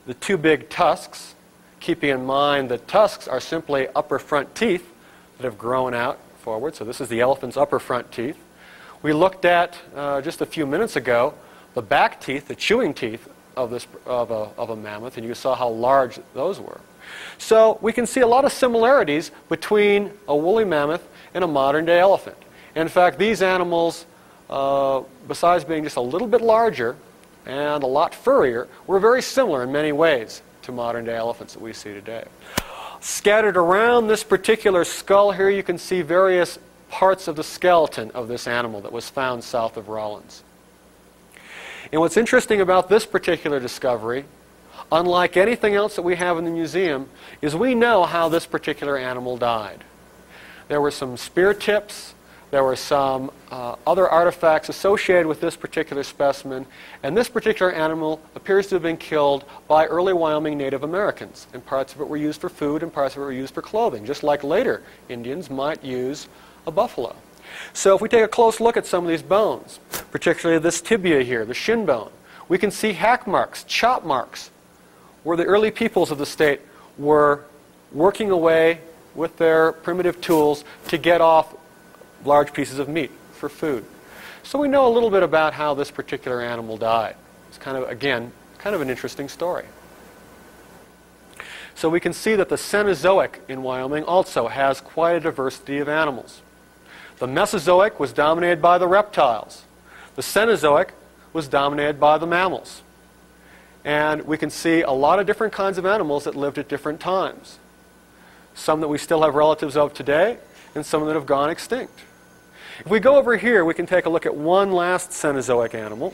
the two big tusks, keeping in mind that tusks are simply upper front teeth that have grown out forward. So this is the elephant's upper front teeth. We looked at, just a few minutes ago, the back teeth, the chewing teeth of a mammoth, and you saw how large those were. So we can see a lot of similarities between a woolly mammoth and a modern-day elephant. In fact, these animals, besides being just a little bit larger and a lot furrier, were very similar in many ways to modern-day elephants that we see today. Scattered around this particular skull here, you can see various parts of the skeleton of this animal that was found south of Rawlins. And what's interesting about this particular discovery, unlike anything else that we have in the museum, is we know how this particular animal died. There were some spear tips There were some other artifacts associated with this particular specimen, and this particular animal appears to have been killed by early Wyoming Native Americans, and parts of it were used for food and parts of it were used for clothing, just like later Indians might use a buffalo. So if we take a close look at some of these bones, particularly this tibia here, the shin bone, we can see hack marks, chop marks, where the early peoples of the state were working away with their primitive tools to get off large pieces of meat for food. So we know a little bit about how this particular animal died. It's kind of, again, kind of an interesting story. So we can see that the Cenozoic in Wyoming also has quite a diversity of animals. The Mesozoic was dominated by the reptiles. The Cenozoic was dominated by the mammals. And we can see a lot of different kinds of animals that lived at different times. Some that we still have relatives of today, and some that have gone extinct. If we go over here, we can take a look at one last Cenozoic animal,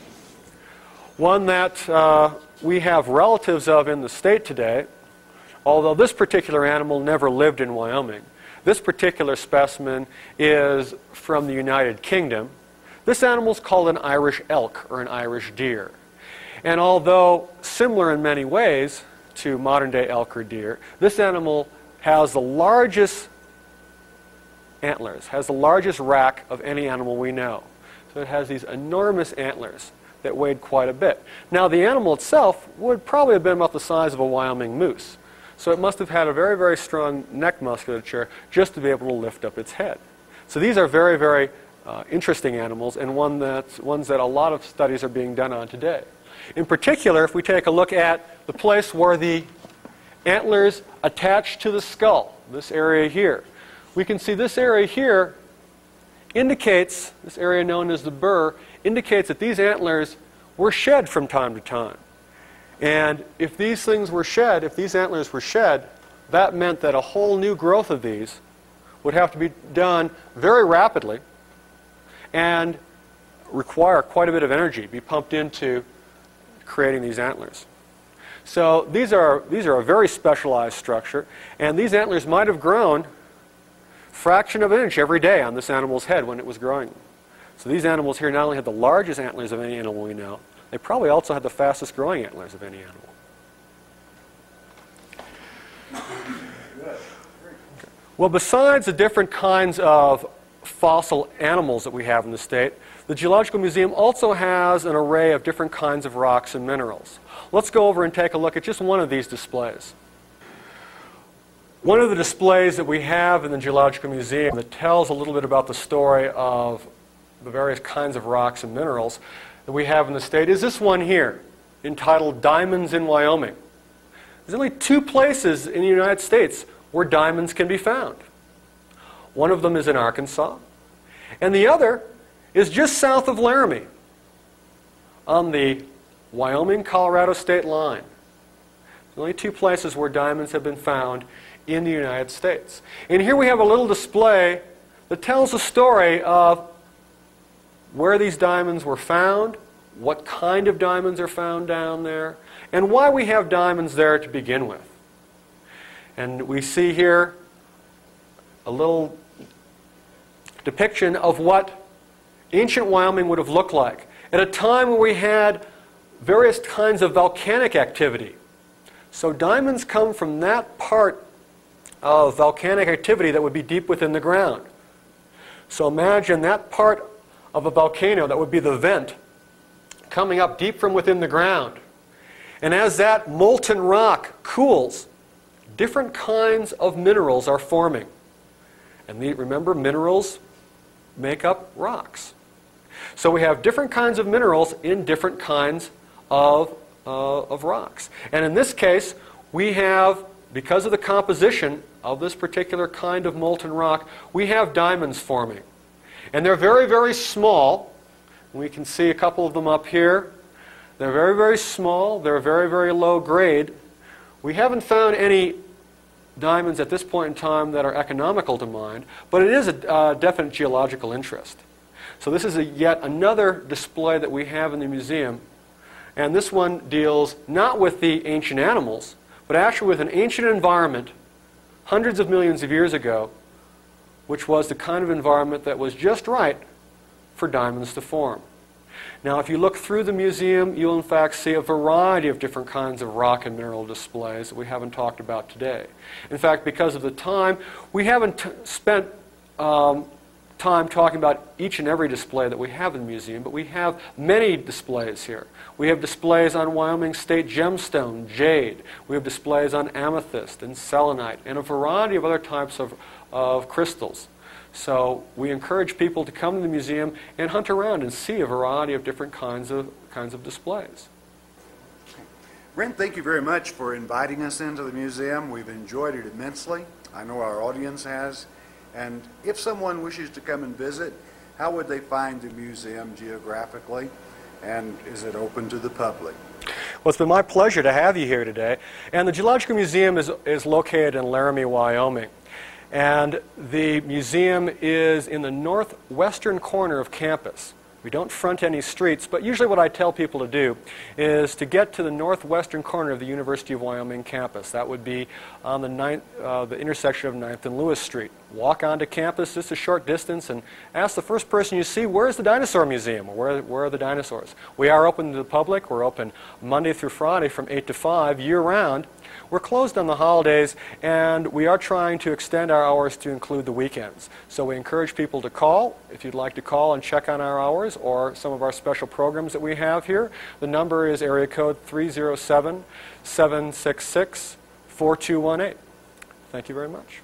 one that we have relatives of in the state today, although this particular animal never lived in Wyoming. This particular specimen is from the United Kingdom. This animal is called an Irish elk or an Irish deer. And although similar in many ways to modern-day elk or deer, this animal has the largest antlers, has the largest rack of any animal we know. So it has these enormous antlers that weighed quite a bit. Now the animal itself would probably have been about the size of a Wyoming moose. So it must have had a very, very strong neck musculature just to be able to lift up its head. So these are very, very interesting animals, and ones that a lot of studies are being done on today. In particular, if we take a look at the place where the antlers attach to the skull, this area here, we can see this area here indicates, this area known as the burr, indicates that these antlers were shed from time to time. And if these things were shed, if these antlers were shed, that meant that a whole new growth of these would have to be done very rapidly and require quite a bit of energy be pumped into creating these antlers. So these are a very specialized structure, and these antlers might have grown a fraction of an inch every day on this animal's head when it was growing. So these animals here not only had the largest antlers of any animal we know, they probably also had the fastest growing antlers of any animal. Well, besides the different kinds of fossil animals that we have in the state, the Geological Museum also has an array of different kinds of rocks and minerals. Let's go over and take a look at just one of these displays. One of the displays that we have in the Geological Museum that tells a little bit about the story of the various kinds of rocks and minerals that we have in the state is this one here, entitled Diamonds in Wyoming. There's only two places in the United States where diamonds can be found. One of them is in Arkansas, and the other is just south of Laramie on the Wyoming-Colorado state line. There's only two places where diamonds have been found in the United States. And here we have a little display that tells the story of where these diamonds were found, what kind of diamonds are found down there, and why we have diamonds there to begin with. And we see here a little depiction of what ancient Wyoming would have looked like at a time when we had various kinds of volcanic activity. So diamonds come from that part of volcanic activity that would be deep within the ground. So imagine that part of a volcano that would be the vent coming up deep from within the ground. And as that molten rock cools, different kinds of minerals are forming. And remember, minerals make up rocks. So we have different kinds of minerals in different kinds of rocks. And in this case, we have, because of the composition of this particular kind of molten rock, we have diamonds forming. And they're very, very small. We can see a couple of them up here. They're very, very small. They're very, very low grade. We haven't found any diamonds at this point in time that are economical to mine, but it is a definite geological interest. So this is yet another display that we have in the museum, and this one deals not with the ancient animals, but actually with an ancient environment hundreds of millions of years ago which was the kind of environment that was just right for diamonds to form. Now, if you look through the museum, you'll in fact see a variety of different kinds of rock and mineral displays that we haven't talked about today. In fact, because of the time, we haven't spent time talking about each and every display that we have in the museum, but we have many displays here. We have displays on Wyoming State gemstone, jade. We have displays on amethyst and selenite and a variety of other types of crystals. So we encourage people to come to the museum and hunt around and see a variety of different kinds of displays. Brent, thank you very much for inviting us into the museum. We've enjoyed it immensely. I know our audience has. And if someone wishes to come and visit, how would they find the museum geographically? And is it open to the public? Well, it's been my pleasure to have you here today. And the Geological Museum is located in Laramie, Wyoming. And the museum is in the northwestern corner of campus. We don't front any streets, but usually what I tell people to do is to get to the northwestern corner of the University of Wyoming campus. That would be on the intersection of 9th and Lewis Street. Walk onto campus just a short distance and ask the first person you see, where's the dinosaur museum? Or where are the dinosaurs? We are open to the public. We're open Monday through Friday from 8 to 5 year-round. We're closed on the holidays, and we are trying to extend our hours to include the weekends. So we encourage people to call. If you'd like to call and check on our hours or some of our special programs that we have here, the number is area code 307-766-4218. Thank you very much.